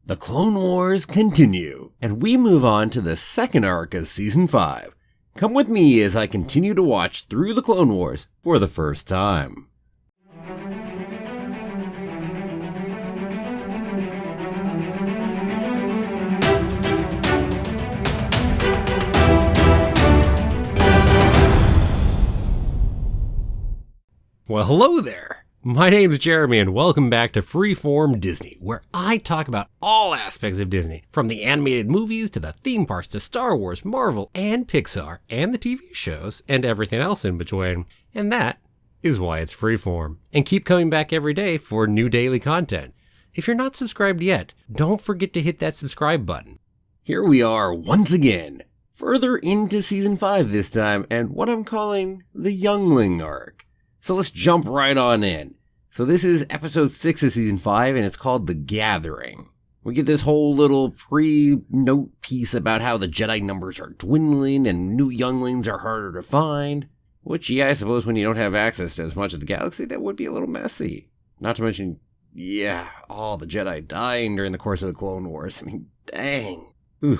The Clone Wars continue, and we move on to the second arc of Season 5. Come with me as I continue to watch through the Clone Wars for the first time. Well, hello there! My name's Jeremy and welcome back to Freeform Disney, where I talk about all aspects of Disney, from the animated movies to the theme parks to Star Wars, Marvel, and Pixar, and the TV shows, and everything else in between. And that is why it's Freeform. And keep coming back every day for new daily content. If you're not subscribed yet, don't forget to hit that subscribe button. Here we are once again, further into Season 5 this time, and what I'm calling the Youngling Arc. So let's jump right on in. So this is episode 6 of season 5 and it's called The Gathering. We get this whole little pre-note piece about how the Jedi numbers are dwindling and new younglings are harder to find. Which, yeah, I suppose when you don't have access to as much of the galaxy, that would be a little messy. Not to mention, yeah, all the Jedi dying during the course of the Clone Wars. I mean, dang. Ooh.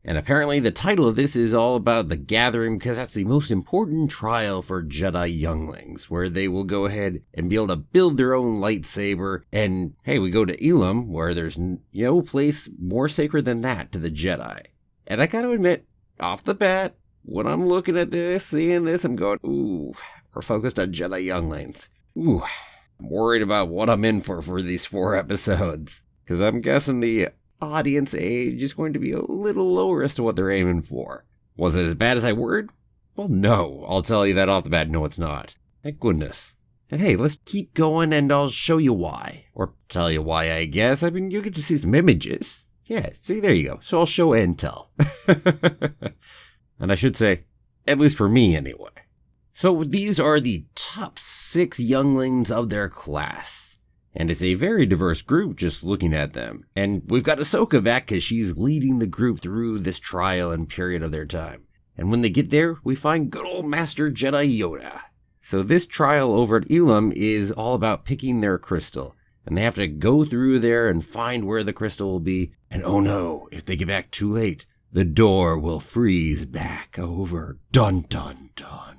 And apparently the title of this is all about the Gathering because that's the most important trial for Jedi younglings, where they will go ahead and be able to build their own lightsaber. And hey, we go to Elam, where there's no place more sacred than that to the Jedi. And I gotta admit, off the bat, when I'm looking at this, seeing this, I'm going, ooh, we're focused on Jedi younglings. Ooh, I'm worried about what I'm in for these 4 episodes. Because I'm guessing the audience age is going to be a little lower as to what they're aiming for. Was it as bad as I worried? Well, no. I'll tell you that off the bat, no it's not. Thank goodness. And hey, let's keep going and I'll show you why. Or tell you why, I guess. I mean, you get to see some images. Yeah, see, there you go. So I'll show and tell. And I should say, at least for me anyway. So these are the top 6 younglings of their class. And it's a very diverse group just looking at them. And we've got Ahsoka back because she's leading the group through this trial and period of their time. And when they get there, we find good old Master Jedi Yoda. So this trial over at Elam is all about picking their crystal. And they have to go through there and find where the crystal will be. And oh no, if they get back too late, the door will freeze back over. Dun dun dun.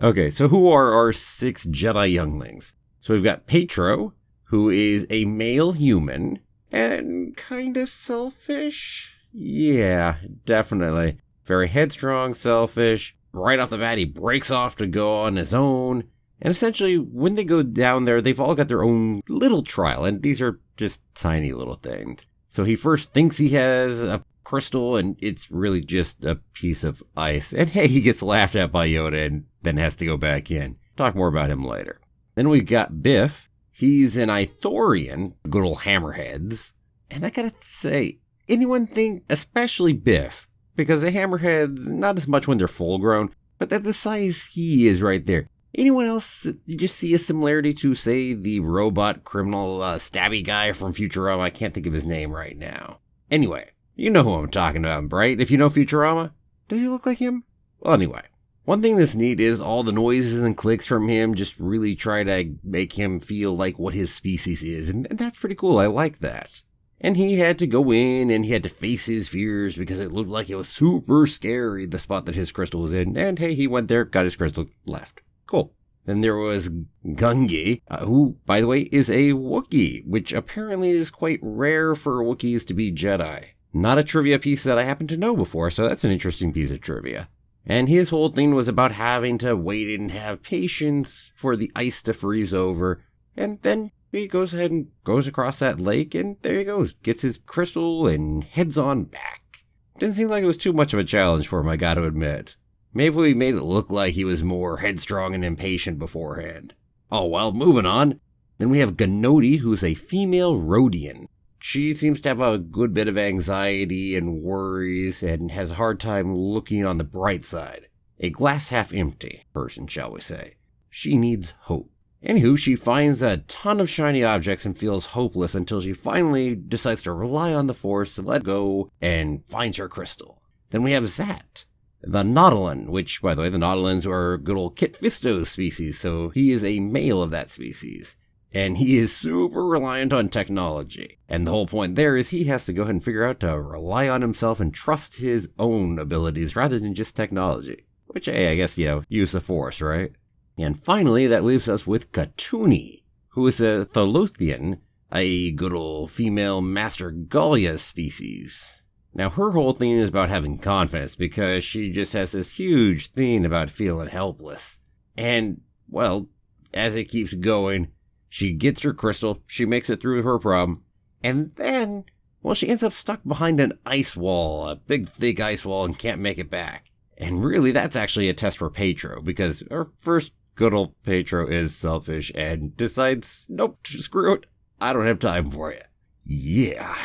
Okay, so who are our 6 Jedi younglings? So we've got Petro, who is a male human, and kinda selfish? Yeah, definitely. Very headstrong, selfish. Right off the bat, he breaks off to go on his own. And essentially, when they go down there, they've all got their own little trial, and these are just tiny little things. So he first thinks he has a crystal, and it's really just a piece of ice. And hey, he gets laughed at by Yoda and then has to go back in. Talk more about him later. Then we got Biff. He's an Ithorian, good old hammerheads. And I gotta say, anyone think, especially Biff, because the hammerheads, not as much when they're full grown, but at the size he is right there. Anyone else, you just see a similarity to, say, the robot criminal stabby guy from Futurama? I can't think of his name right now. Anyway, you know who I'm talking about, right? If you know Futurama, does he look like him? Well, anyway. One thing that's neat is all the noises and clicks from him just really try to make him feel like what his species is, and that's pretty cool. I like that. And he had to go in and he had to face his fears because it looked like it was super scary, the spot that his crystal was in. And hey, he went there, got his crystal, left. Cool. Then there was Gungi, who, by the way, is a Wookiee, which apparently is quite rare for Wookiees to be Jedi. Not a trivia piece that I happen to know before, so that's an interesting piece of trivia. And his whole thing was about having to wait and have patience for the ice to freeze over. And then he goes ahead and goes across that lake, and there he goes. Gets his crystal and heads on back. Didn't seem like it was too much of a challenge for him, I gotta admit. Maybe we made it look like he was more headstrong and impatient beforehand. Oh well, moving on. Then we have Gnodi, who's a female Rhodian. She seems to have a good bit of anxiety and worries and has a hard time looking on the bright side. A glass half empty person, shall we say. She needs hope. Anywho, she finds a ton of shiny objects and feels hopeless until she finally decides to rely on the Force to let go and finds her crystal. Then we have Zat, the Nautolan, which, by the way, the Nautolans are good old Kit Fisto's species, so he is a male of that species. And he is super reliant on technology. And the whole point there is he has to go ahead and figure out to rely on himself and trust his own abilities rather than just technology. Which, hey, I guess, use the Force, right? And finally, that leaves us with Katuni, who is a Tholothian, a good old female Master Gallia species. Now, her whole thing is about having confidence because she just has this huge thing about feeling helpless. And, well, as it keeps going, she gets her crystal, she makes it through her problem, and then, well, she ends up stuck behind an ice wall, a big, thick ice wall, and can't make it back. And really, that's actually a test for Petro, because our first good old Petro is selfish and decides, nope, screw it, I don't have time for you. Yeah,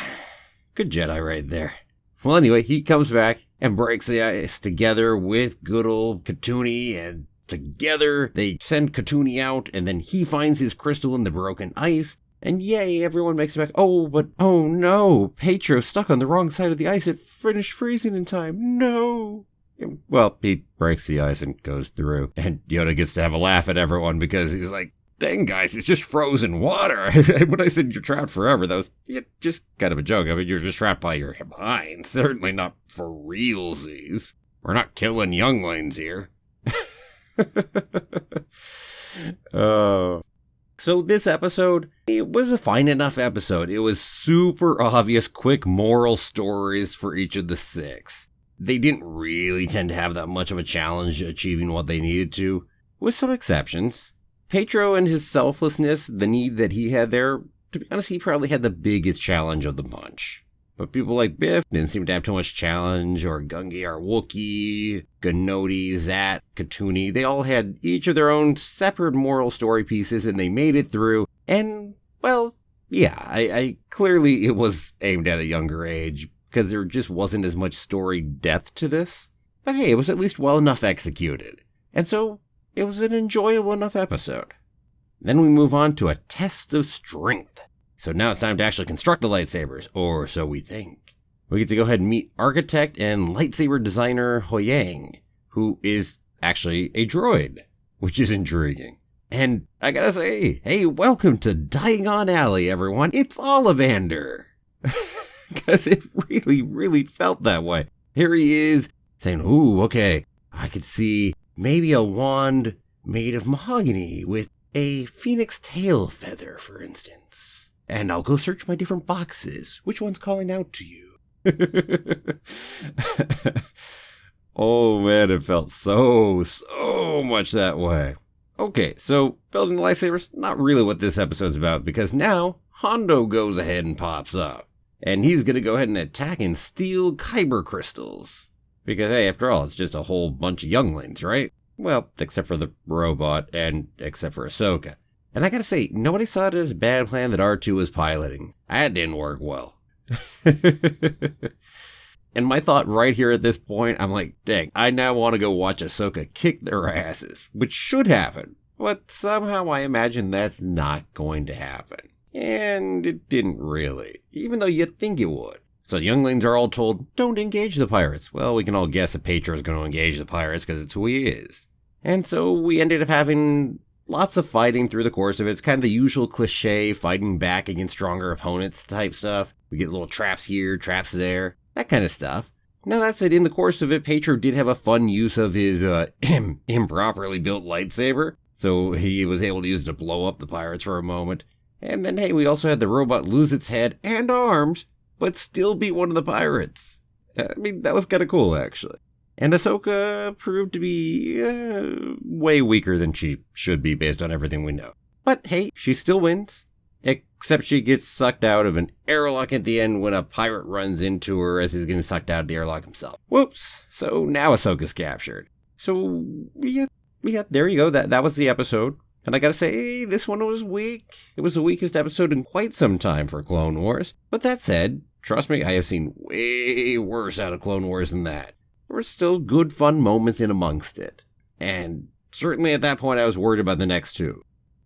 good Jedi right there. Well, anyway, he comes back and breaks the ice together with good old Katuni, and together, they send Katuni out, and then he finds his crystal in the broken ice, and yay, everyone makes it back. Oh, but oh no, Petro's stuck on the wrong side of the ice. It finished freezing in time. No. Well, he breaks the ice and goes through, and Yoda gets to have a laugh at everyone because he's like, dang, guys, it's just frozen water. When I said you're trapped forever, that was just kind of a joke. I mean, you're just trapped by your mind. Certainly not for realsies. We're not killing younglings here. So this episode, it was a fine enough episode. It was super obvious, quick moral stories for each of the 6. They didn't really tend to have that much of a challenge achieving what they needed to, with some exceptions. Petro and his selflessness, the need that he had there, to be honest, he probably had the biggest challenge of the bunch. But people like Biff didn't seem to have too much challenge, or Gungi, our Wookiee, Gnodi, Zat, Katuni. They all had each of their own separate moral story pieces, and they made it through. And, well, yeah, I clearly it was aimed at a younger age, because there just wasn't as much story depth to this. But hey, it was at least well enough executed. And so, it was an enjoyable enough episode. Then we move on to a test of strength. So now it's time to actually construct the lightsabers, or so we think. We get to go ahead and meet architect and lightsaber designer Hoyang, who is actually a droid, which is intriguing. And I gotta say, hey, welcome to Diagon Alley, everyone. It's Ollivander. Because it really, really felt that way. Here he is, saying, ooh, okay, I could see maybe a wand made of mahogany with a phoenix tail feather, for instance. And I'll go search my different boxes. Which one's calling out to you? Oh man, it felt so much that way. Okay, so building the lightsabers, not really what this episode's about, because now Hondo goes ahead and pops up. And he's gonna go ahead and attack and steal kyber crystals. Because hey, after all, it's just a whole bunch of younglings, right? Well, except for the robot and except for Ahsoka. And I gotta say, nobody saw it as a bad plan that R2 was piloting. That didn't work well. And my thought right here at this point, I'm like, dang, I now want to go watch Ahsoka kick their asses, which should happen. But somehow I imagine that's not going to happen. And it didn't really, even though you'd think it would. So the younglings are all told, don't engage the pirates. Well, we can all guess that Petro is going to engage the pirates because it's who he is. And so we ended up having lots of fighting through the course of it. It's kind of the usual cliche, fighting back against stronger opponents type stuff. We get little traps here, traps there, that kind of stuff. Now that said, in the course of it, Petro did have a fun use of his improperly built lightsaber. So he was able to use it to blow up the pirates for a moment. And then, hey, we also had the robot lose its head and arms, but still beat one of the pirates. I mean, that was kind of cool, actually. And Ahsoka proved to be way weaker than she should be based on everything we know. But hey, she still wins. Except she gets sucked out of an airlock at the end when a pirate runs into her as he's getting sucked out of the airlock himself. Whoops. So now Ahsoka's captured. So, yeah, there you go. That was the episode. And I gotta say, this one was weak. It was the weakest episode in quite some time for Clone Wars. But that said, trust me, I have seen way worse out of Clone Wars than that. There were still good fun moments in amongst it. And certainly at that point I was worried about the next two.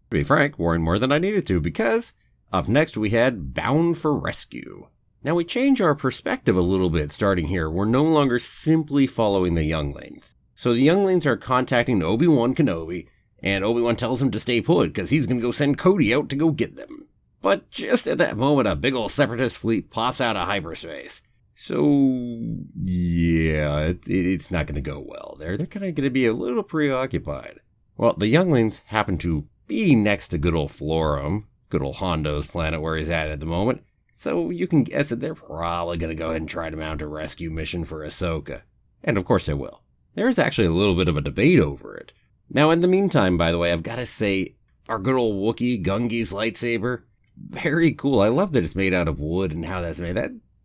To be frank, worrying more than I needed to, because up next we had Bound for Rescue. Now we change our perspective a little bit starting here. We're no longer simply following the younglings. So the younglings are contacting Obi-Wan Kenobi, and Obi-Wan tells him to stay put because he's going to go send Cody out to go get them. But just at that moment, a big ol' Separatist fleet pops out of hyperspace. So, yeah, it's not going to go well. They're kind of going to be a little preoccupied. Well, the younglings happen to be next to good ol' Florum, good ol' Hondo's planet where he's at the moment. So you can guess that they're probably going to go ahead and try to mount a rescue mission for Ahsoka. And of course they will. There's actually a little bit of a debate over it. Now, in the meantime, by the way, I've got to say, our good ol' Wookiee Gungi's lightsaber, very cool. I love that it's made out of wood and how that's made.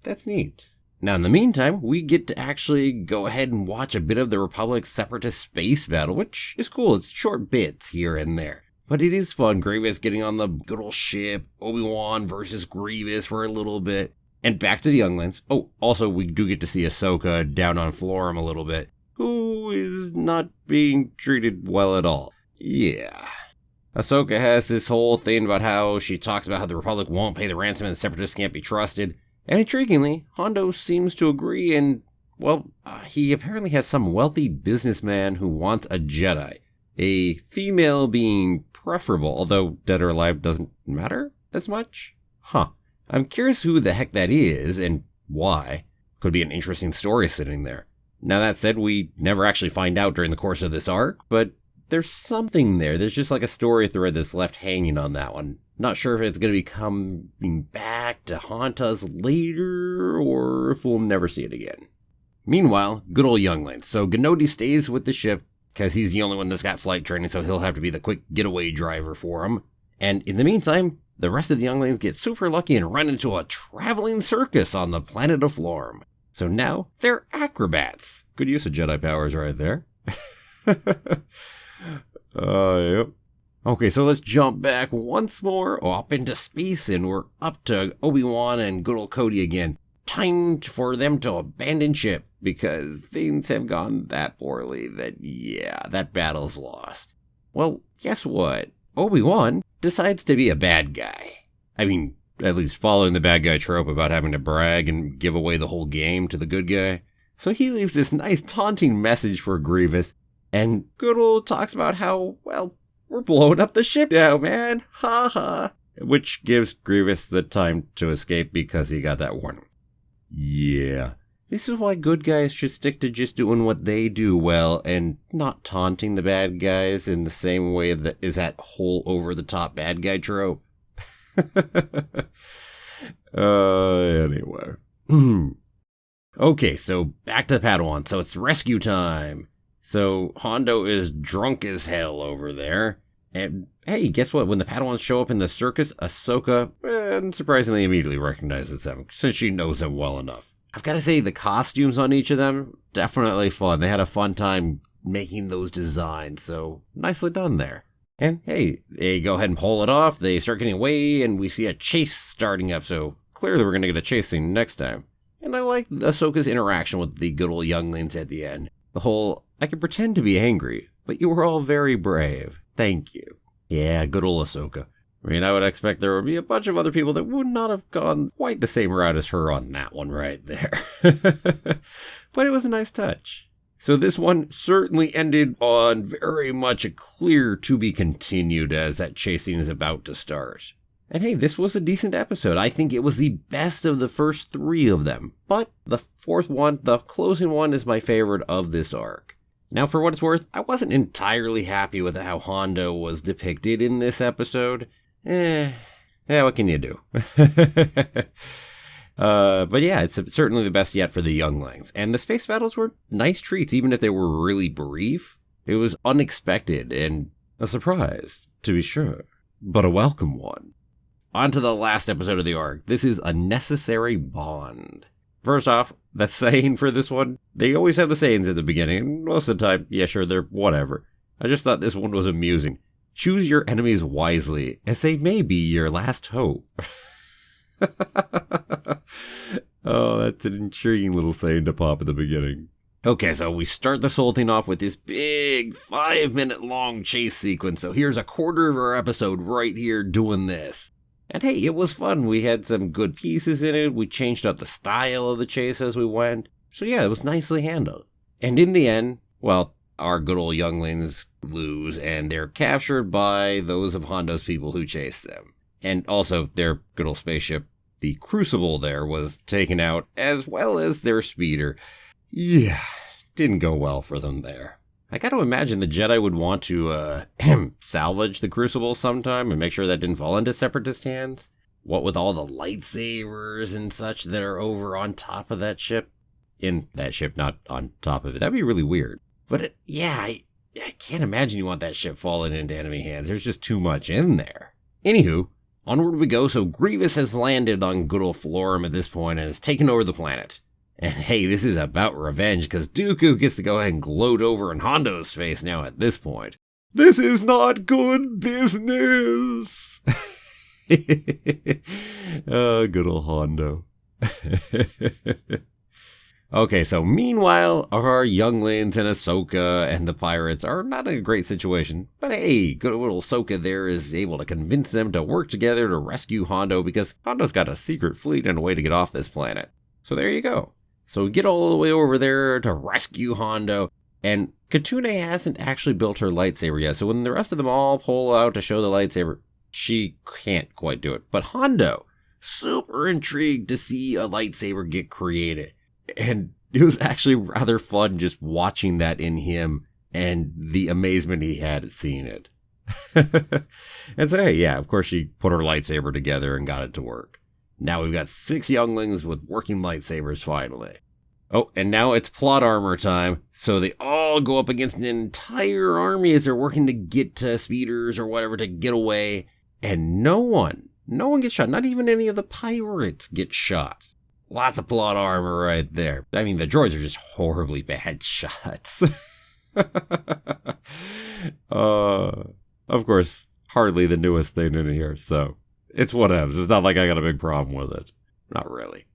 That's neat. Now, in the meantime, we get to actually go ahead and watch a bit of the Republic Separatist space battle, which is cool. It's short bits here and there. But it is fun. Grievous getting on the good old ship, Obi-Wan versus Grievous for a little bit, and back to the younglings. Oh, also, we do get to see Ahsoka down on Florum a little bit, who is not being treated well at all. Yeah. Ahsoka has this whole thing about how she talks about how the Republic won't pay the ransom and the Separatists can't be trusted. And intriguingly, Hondo seems to agree and, well, he apparently has some wealthy businessman who wants a Jedi. A female being preferable, although dead or alive doesn't matter as much? Huh. I'm curious who the heck that is and why. Could be an interesting story sitting there. Now that said, we never actually find out during the course of this arc, but there's something there. There's just like a story thread that's left hanging on that one. Not sure if it's going to be coming back to haunt us later, or if we'll never see it again. Meanwhile, good old younglings. So Gnodi stays with the ship, because he's the only one that's got flight training, so he'll have to be the quick getaway driver for him. And in the meantime, the rest of the younglings get super lucky and run into a traveling circus on the planet of Florum. So now, they're acrobats. Good use of Jedi powers right there. Yep. Okay, so let's jump back once more up into space, and we're up to Obi-Wan and good old Cody again. Time for them to abandon ship, because things have gone that poorly that, yeah, that battle's lost. Well, guess what? Obi-Wan decides to be a bad guy. I mean, at least following the bad guy trope about having to brag and give away the whole game to the good guy. So he leaves this nice taunting message for Grievous, and good old talks about how, well, we're blowing up the ship now, man. Ha ha. Which gives Grievous the time to escape because he got that warning. Yeah. This is why good guys should stick to just doing what they do well and not taunting the bad guys in the same way that is that whole over-the-top bad guy trope. Anyway. Okay, so back to Padawan. So it's rescue time. So Hondo is drunk as hell over there. And hey, guess what? When the Padawans show up in the circus, Ahsoka, surprisingly immediately recognizes them, since she knows them well enough. I've got to say, the costumes on each of them, definitely fun. They had a fun time making those designs, so nicely done there. And hey, they go ahead and pull it off, they start getting away, and we see a chase starting up, so clearly we're going to get a chase scene next time. And I like Ahsoka's interaction with the good old younglings at the end. The whole, I can pretend to be angry, but you were all very brave. Thank you. Yeah, good old Ahsoka. I mean, I would expect there would be a bunch of other people that would not have gone quite the same route as her on that one right there. But it was a nice touch. So this one certainly ended on very much a clear to be continued as that chase scene is about to start. And hey, this was a decent episode. I think it was the best of the first 3 of them. But the 4th one, the closing one, is my favorite of this arc. Now, for what it's worth, I wasn't entirely happy with how Hondo was depicted in this episode. Yeah, what can you do? But yeah, it's certainly the best yet for the younglings. And the space battles were nice treats, even if they were really brief. It was unexpected and a surprise, to be sure, but a welcome one. On to the last episode of the arc. This is A Necessary Bond. First off, that saying for this one, they always have the sayings at the beginning. Most of the time, yeah, sure, they're whatever. I just thought this one was amusing. Choose your enemies wisely, as they may be your last hope. Oh, that's an intriguing little saying to pop at the beginning. Okay, so we start this whole thing off with this big 5-minute long chase sequence. So here's a quarter of our episode right here doing this. And hey, it was fun. We had some good pieces in it. We changed up the style of the chase as we went. So yeah, it was nicely handled. And in the end, well, our good old younglings lose, and they're captured by those of Hondo's people who chase them. And also, their good old spaceship, the Crucible there, was taken out, as well as their speeder. Yeah, didn't go well for them there. I gotta imagine the Jedi would want to, salvage the Crucible sometime and make sure that didn't fall into Separatist hands. What with all the lightsabers and such that are over on top of that ship. In that ship, not on top of it. That'd be really weird. But I can't imagine you want that ship falling into enemy hands. There's just too much in there. Anywho, onward we go. So Grievous has landed on good old Florum at this point and has taken over the planet. And hey, this is about revenge, because Dooku gets to go ahead and gloat over in Hondo's face now at this point. This is not good business! Oh, good old Hondo. Okay, so meanwhile, our younglings and Ahsoka and the pirates are not in a great situation. But hey, good old Ahsoka there is able to convince them to work together to rescue Hondo, because Hondo's got a secret fleet and a way to get off this planet. So there you go. So we get all the way over there to rescue Hondo, and Katune hasn't actually built her lightsaber yet, so when the rest of them all pull out to show the lightsaber, she can't quite do it. But Hondo, super intrigued to see a lightsaber get created. And it was actually rather fun just watching that in him and the amazement he had at seeing it. And so, hey, yeah, of course she put her lightsaber together and got it to work. Now we've got 6 younglings with working lightsabers finally. Oh, and now it's plot armor time. So they all go up against an entire army as they're working to get to speeders or whatever to get away. And no one gets shot. Not even any of the pirates get shot. Lots of plot armor right there. I mean, the droids are just horribly bad shots. Of course, hardly the newest thing in here, so it's whatevs. It's not like I got a big problem with it. Not really.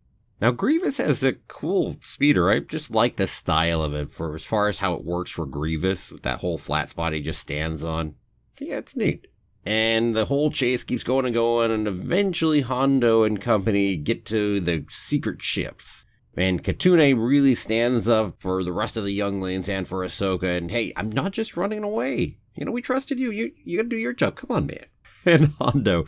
Now, Grievous has a cool speeder. I just like the style of it for as far as how it works for Grievous, with that whole flat spot he just stands on. So yeah, it's neat. And the whole chase keeps going and going, and eventually Hondo and company get to the secret ships. And Katune really stands up for the rest of the younglings and for Ahsoka, and hey, I'm not just running away. You know, we trusted you. You gotta do your job. Come on, man. And Hondo,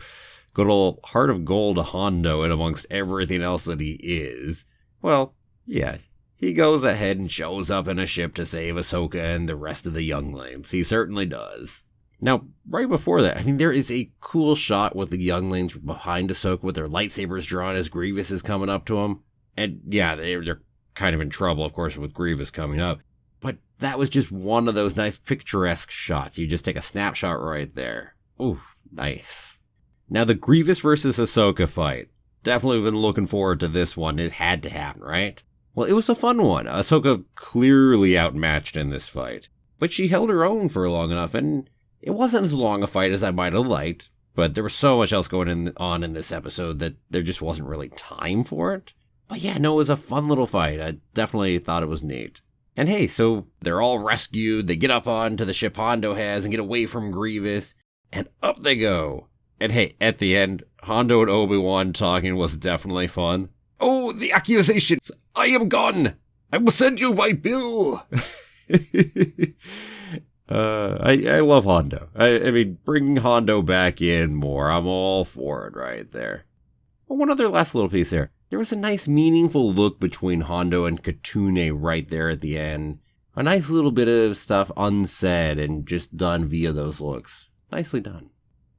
good old heart of gold Hondo, and amongst everything else that he is, well, yeah, he goes ahead and shows up in a ship to save Ahsoka and the rest of the younglings. He certainly does. Now, right before that, I mean, there is a cool shot with the younglings behind Ahsoka with their lightsabers drawn as Grievous is coming up to them. And yeah, they're kind of in trouble, of course, with Grievous coming up. But that was just one of those nice picturesque shots. You just take a snapshot right there. Ooh, nice. Now, the Grievous versus Ahsoka fight. Definitely been looking forward to this one. It had to happen, right? Well, it was a fun one. Ahsoka clearly outmatched in this fight. But she held her own for long enough, and it wasn't as long a fight as I might have liked, but there was so much else going on in this episode that there just wasn't really time for it. But yeah, no, it was a fun little fight. I definitely thought it was neat. And hey, so they're all rescued. They get up onto the ship Hondo has and get away from Grievous, and up they go. And hey, at the end, Hondo and Obi-Wan talking was definitely fun. Oh, the accusations! I am gone! I will send you my bill! I love Hondo. I mean, bringing Hondo back in more, I'm all for it right there. Well, one other last little piece there. There was a nice meaningful look between Hondo and Katune right there at the end. A nice little bit of stuff unsaid and just done via those looks. Nicely done.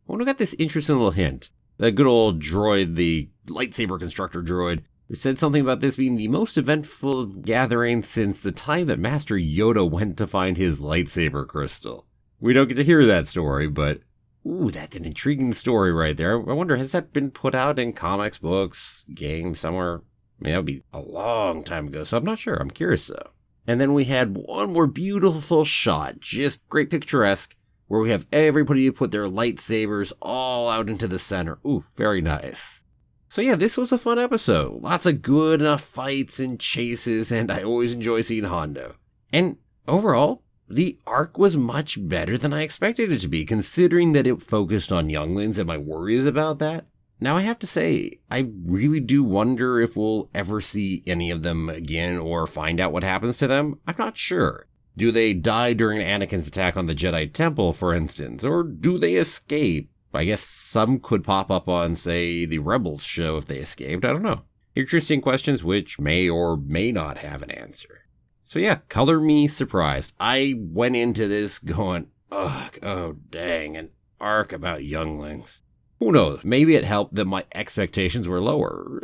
Well, we got this interesting little hint. That good old droid, the lightsaber constructor droid, who said something about this being the most eventful gathering since the time that Master Yoda went to find his lightsaber crystal. We don't get to hear that story, but ooh, that's an intriguing story right there. I wonder, has that been put out in comics, books, games, somewhere? I mean, that would be a long time ago, so I'm not sure. I'm curious, though. And then we had one more beautiful shot, just great picturesque, where we have everybody put their lightsabers all out into the center. Ooh, very nice. So yeah, this was a fun episode. Lots of good enough fights and chases, and I always enjoy seeing Hondo. And overall, the arc was much better than I expected it to be, considering that it focused on younglings and my worries about that. Now I have to say, I really do wonder if we'll ever see any of them again or find out what happens to them. I'm not sure. Do they die during Anakin's attack on the Jedi Temple, for instance? Or do they escape? I guess some could pop up on, say, the Rebels show if they escaped. I don't know. Interesting questions which may or may not have an answer. So yeah, color me surprised. I went into this going, ugh, oh dang, an arc about younglings. Who knows? Maybe it helped that my expectations were lower.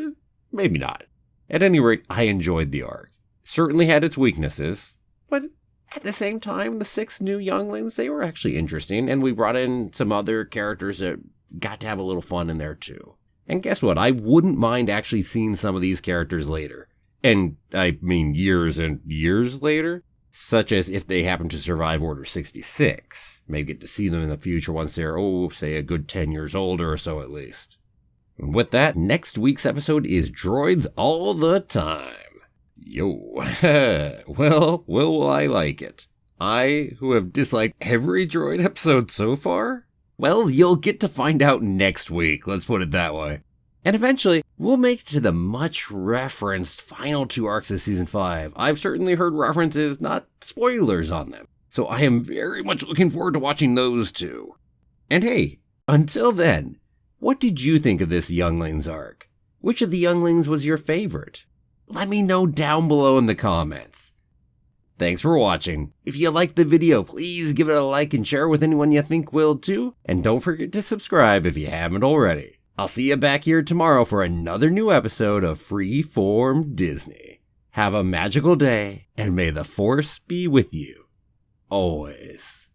Maybe not. At any rate, I enjoyed the arc. Certainly had its weaknesses, but at the same time, the 6 new younglings, they were actually interesting, and we brought in some other characters that got to have a little fun in there too. And guess what? I wouldn't mind actually seeing some of these characters later. And I mean years and years later, such as if they happen to survive Order 66. Maybe get to see them in the future once they're, say a good 10 years older or so at least. And with that, next week's episode is Droids All the Time. Yo, well, will I like it? I, who have disliked every droid episode so far? Well, you'll get to find out next week, let's put it that way. And eventually, we'll make it to the much-referenced final 2 arcs of Season 5. I've certainly heard references, not spoilers on them. So I am very much looking forward to watching those 2. And hey, until then, what did you think of this Younglings arc? Which of the Younglings was your favorite? Let me know down below in the comments. Thanks for watching. If you liked the video, please give it a like and share it with anyone you think will too. And don't forget to subscribe if you haven't already. I'll see you back here tomorrow for another new episode of Freeform Disney. Have a magical day, and may the Force be with you. Always.